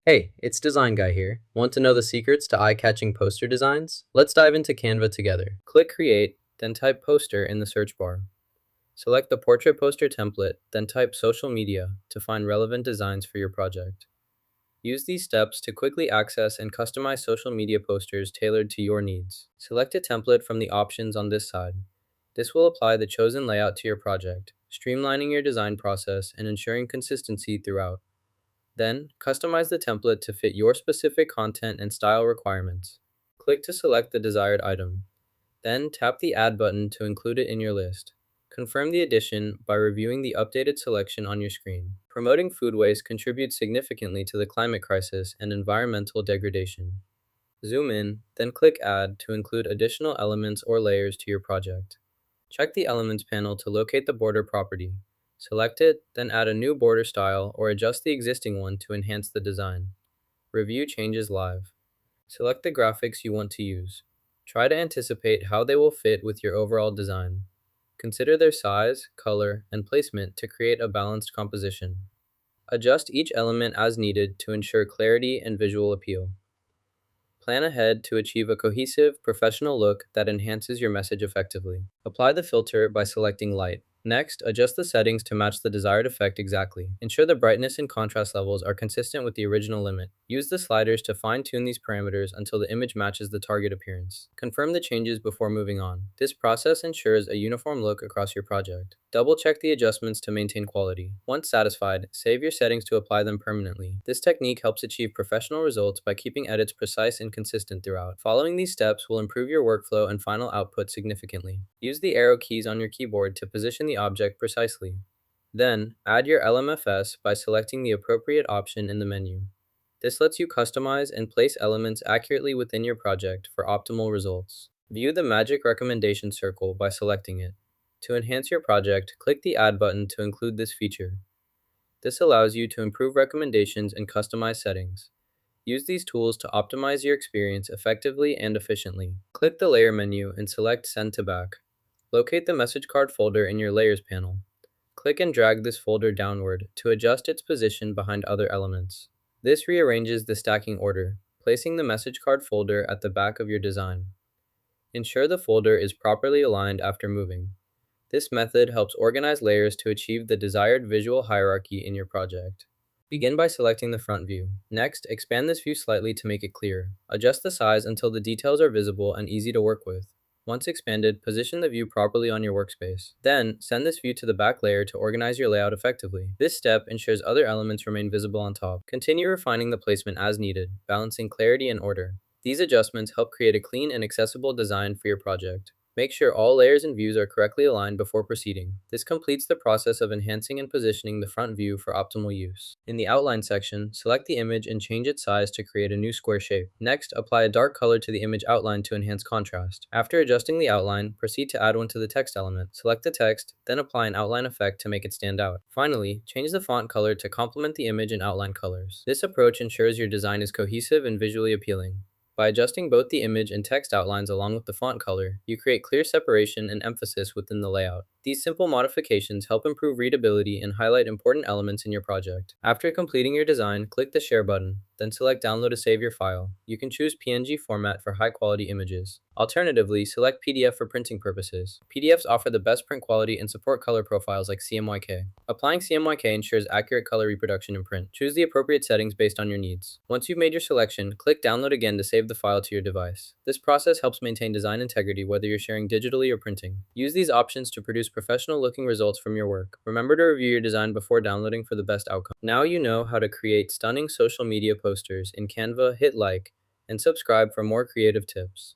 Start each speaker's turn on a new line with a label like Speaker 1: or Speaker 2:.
Speaker 1: Hey, it's Design Guy here. Want to know the secrets to eye-catching poster designs? Let's dive into Canva together. Click Create, then type Poster in the search bar. Select the portrait poster template, then type Social Media to find relevant designs for your project. Use these steps to quickly access and customize social media posters tailored to your needs. Select a template from the options on this side. This will apply the chosen layout to your project, streamlining your design process and ensuring consistency throughout. Then, customize the template to fit your specific content and style requirements. Click to select the desired item. Then, tap the Add button to include it in your list. Confirm the addition by reviewing the updated selection on your screen. Promoting food waste contributes significantly to the climate crisis and environmental degradation. Zoom in, then click Add to include additional elements or layers to your project. Check the Elements panel to locate the border property. Select it, then add a new border style or adjust the existing one to enhance the design. Review changes live. Select the graphics you want to use. Try to anticipate how they will fit with your overall design. Consider their size, color, and placement to create a balanced composition. Adjust each element as needed to ensure clarity and visual appeal. Plan ahead to achieve a cohesive, professional look that enhances your message effectively. Apply the filter by selecting Light. Next, adjust the settings to match the desired effect exactly. Ensure the brightness and contrast levels are consistent with the original limit. Use the sliders to fine-tune these parameters until the image matches the target appearance. Confirm the changes before moving on. This process ensures a uniform look across your project. Double-check the adjustments to maintain quality. Once satisfied, save your settings to apply them permanently. This technique helps achieve professional results by keeping edits precise and consistent throughout. Following these steps will improve your workflow and final output significantly. Use the arrow keys on your keyboard to position the object precisely. Then, add your LMFS by selecting the appropriate option in the menu. This lets you customize and place elements accurately within your project for optimal results. View the magic recommendation circle by selecting it. To enhance your project, click the Add button to include this feature. This allows you to improve recommendations and customize settings. Use these tools to optimize your experience effectively and efficiently. Click the Layer menu and select Send to Back. Locate the message card folder in your Layers panel. Click and drag this folder downward to adjust its position behind other elements. This rearranges the stacking order, placing the message card folder at the back of your design. Ensure the folder is properly aligned after moving. This method helps organize layers to achieve the desired visual hierarchy in your project. Begin by selecting the front view. Next, expand this view slightly to make it clear. Adjust the size until the details are visible and easy to work with. Once expanded, position the view properly on your workspace. Then, send this view to the back layer to organize your layout effectively. This step ensures other elements remain visible on top. Continue refining the placement as needed, balancing clarity and order. These adjustments help create a clean and accessible design for your project. Make sure all layers and views are correctly aligned before proceeding. This completes the process of enhancing and positioning the front view for optimal use. In the Outline section, select the image and change its size to create a new square shape. Next, apply a dark color to the image outline to enhance contrast. After adjusting the outline, proceed to add one to the text element. Select the text, then apply an outline effect to make it stand out. Finally, change the font color to complement the image and outline colors. This approach ensures your design is cohesive and visually appealing. By adjusting both the image and text outlines along with the font color, you create clear separation and emphasis within the layout. These simple modifications help improve readability and highlight important elements in your project. After completing your design, click the Share button, then select Download to save your file. You can choose PNG format for high-quality images. Alternatively, select PDF for printing purposes. PDFs offer the best print quality and support color profiles like CMYK. Applying CMYK ensures accurate color reproduction in print. Choose the appropriate settings based on your needs. Once you've made your selection, click Download again to save the file to your device. This process helps maintain design integrity whether you're sharing digitally or printing. Use these options to produce professional-looking results from your work. Remember to review your design before downloading for the best outcome. Now you know how to create stunning social media posters in Canva. Hit like and subscribe for more creative tips.